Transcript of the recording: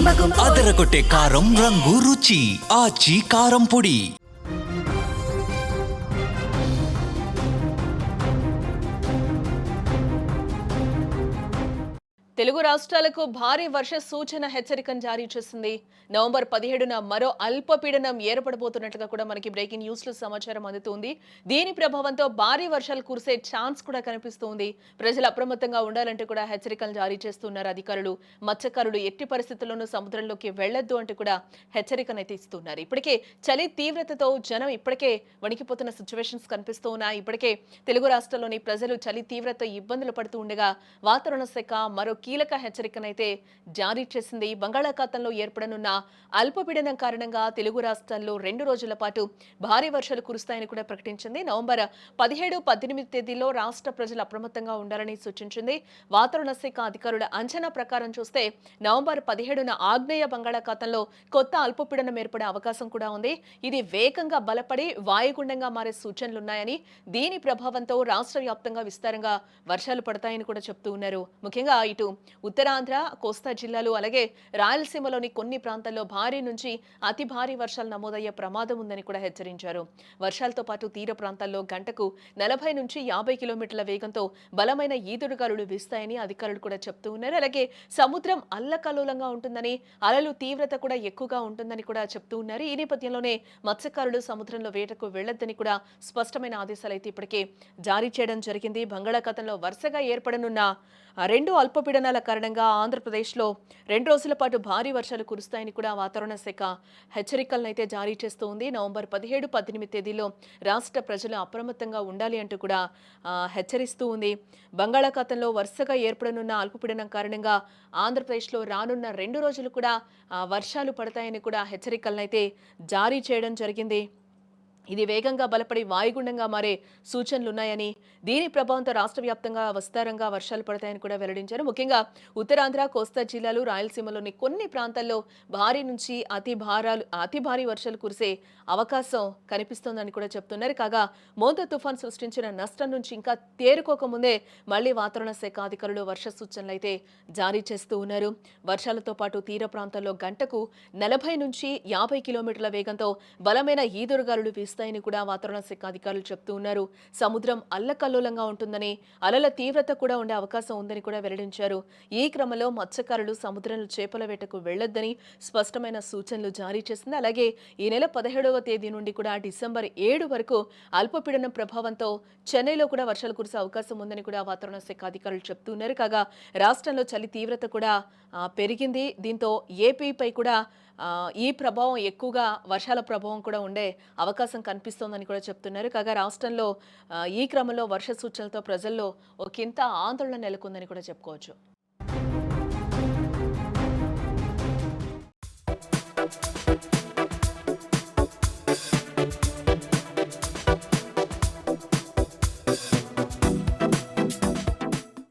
అదరగొట్టే కారం రంగు రుచి ఆచి కారం పొడి. తెలుగు రాష్ట్రాలకు భారీ వర్ష సూచన హెచ్చరికను జారీ చేసింది. నవంబర్ 17న మరో అల్పపీడనం ఏర్పడబోతున్నట్లుగా కూడా మనకి బ్రేకింగ్ న్యూస్ లో సమాచారం అందుతుంది. దీని ప్రభావంతో భారీ వర్షాలు కురిసే ఛాన్స్ కూడా కనిపిస్తుంది. ప్రజలు అప్రమత్తంగా ఉండాలంటూ కూడా హెచ్చరికలు జారీ చేస్తున్నారు అధికారులు. మత్స్యకారులు ఎట్టి పరిస్థితుల్లోనూ సముద్రంలోకి వెళ్లొద్దు అంటూ కూడా హెచ్చరికనైతే ఇస్తున్నారు. ఇప్పటికే చలి తీవ్రతతో జనం ఇప్పటికే వణికిపోతున్న సిచ్యువేషన్స్ కనిపిస్తూ ఉన్నాయి. ఇప్పటికే తెలుగు రాష్ట్రాల్లోని ప్రజలు చలి తీవ్రత ఇబ్బందులు పడుతూ ఉండగా వాతావరణ శాఖ మరో కీలక హెచ్చరికనైతే జారీ చేసింది. బంగాళాఖాతంలో ఏర్పడనున్న అల్పపీడనం కారణంగా తెలుగు రాష్ట్రాల్లో 2 రోజుల పాటు భారీ వర్షాలు కురుస్తాయని కూడా ప్రకటించింది. నవంబర్ 17, 18 తేదీల్లో రాష్ట్ర ప్రజలు అప్రమత్తంగా ఉండాలని సూచించింది. వాతావరణ శాఖ అధికారుల అంచనా ప్రకారం చూస్తే నవంబర్ 17న ఆగ్నేయ బంగాళాఖాతంలో కొత్త అల్పపీడనం ఏర్పడే అవకాశం కూడా ఉంది. ఇది వేగంగా బలపడి వాయుగుండంగా మారే సూచనలున్నాయని, దీని ప్రభావంతో రాష్ట్ర వ్యాప్తంగా విస్తారంగా వర్షాలు పడతాయని కూడా చెప్తూ ఉన్నారు. ముఖ్యంగా ఇటు ఉత్తరాంధ్ర, కోస్తా జిల్లాలు అలాగే రాయలసీమలోని కొన్ని ప్రాంతాల్లో భారీ నుంచి అతి భారీ వర్షాలు నమోదయ్యే ప్రమాదం ఉందని కూడా హెచ్చరించారు. వర్షాలతో పాటు తీర ప్రాంతాల్లో గంటకు 40 నుంచి 50 కిలోమీటర్ల వేగంతో బలమైన ఈదురుగాలులు వీస్తాయని అధికారులు కూడా చెప్తూ ఉన్నారు. అలాగే సముద్రం అల్లకల్లోలంగా ఉంటుందని, అలలు తీవ్రత కూడా ఎక్కువగా ఉంటుందని కూడా చెప్తూ ఉన్నారు. ఈ నేపథ్యంలోనే మత్స్యకారులు సముద్రంలో వేటకు వెళ్లొద్దని కూడా స్పష్టమైన ఆదేశాలు అయితే ఇప్పటికే జారీ చేయడం జరిగింది. బంగాళాఖాతంలో వరుసగా ఏర్పడనున్న 2 అల్పపీడనాల కారణంగా ఆంధ్రప్రదేశ్లో 2 రోజుల పాటు భారీ వర్షాలు కురుస్తాయని కూడా వాతావరణ శాఖ హెచ్చరికలను అయితే జారీ చేస్తూ ఉంది. నవంబర్ 17, 18 తేదీలో రాష్ట్ర ప్రజలు అప్రమత్తంగా ఉండాలి అంటూ కూడా హెచ్చరిస్తూ ఉంది. బంగాళాఖాతంలో వరుసగా ఏర్పడనున్న అల్పపీడనం కారణంగా ఆంధ్రప్రదేశ్లో రానున్న 2 రోజులు కూడా వర్షాలు పడతాయని కూడా హెచ్చరికలను అయితే జారీ చేయడం జరిగింది. ఇది వేగంగా బలపడి వాయుగుండంగా మారే సూచనలున్నాయని, దీని ప్రభావంతో రాష్ట్ర వ్యాప్తంగా విస్తారంగా వర్షాలు పడతాయని కూడా వెల్లడించారు. ముఖ్యంగా ఉత్తరాంధ్ర, కోస్తా జిల్లాలు, రాయలసీమలోని కొన్ని ప్రాంతాల్లో భారీ నుంచి అతి భారీ వర్షాలు కురిసే అవకాశం కనిపిస్తోందని కూడా చెప్తున్నారు. కాగా మోంతా తుఫాన్ సృష్టించిన నష్టం నుంచి ఇంకా తేరుకోకముందే మళ్లీ వాతావరణ శాఖ అధికారులు వర్ష సూచనలు అయితే జారీ చేస్తూ ఉన్నారు. వర్షాలతో పాటు తీర ప్రాంతాల్లో గంటకు 40 నుంచి 50 కిలోమీటర్ల వేగంతో బలమైన ఈదురుగాలులు వీస్తాయని కూడా వాతావరణ శాఖ అధికారులు చెప్తూ ఉన్నారు. సముద్రం అల్లకల్లోలంగా ఉంటుందని, అలల తీవ్రత కూడా ఉండే అవకాశం ఉందని కూడా వెల్లడించారు. ఈ క్రమంలో మత్స్యకారులు సముద్రంలో చేపల వేటకు వెళ్లొద్దని స్పష్టమైన సూచనలు జారీ చేసింది. అలాగే ఈ నెల 17వ తేదీ నుండి కూడా డిసెంబర్ 7 వరకు అల్పపీడనం ప్రభావంతో చెన్నైలో కూడా వర్షాలు కురిసే అవకాశం ఉందని కూడా వాతావరణ శాఖ అధికారులు చెప్తున్నారు. కాగా రాష్ట్రంలో చలి తీవ్రత కూడా పెరిగింది. దీంతో ఏపీపై కూడా ఈ ప్రభావం ఎక్కువగా వర్షాల ప్రభావం కూడా ఉండే అవకాశం కనిపిస్తోందని కూడా చెప్తున్నారు. కాగా రాష్ట్రంలో ఈ క్రమంలో వర్ష సూచనలతో ప్రజల్లో ఒకంత ఆందోళన నెలకొందని కూడా చెప్పుకోవచ్చు.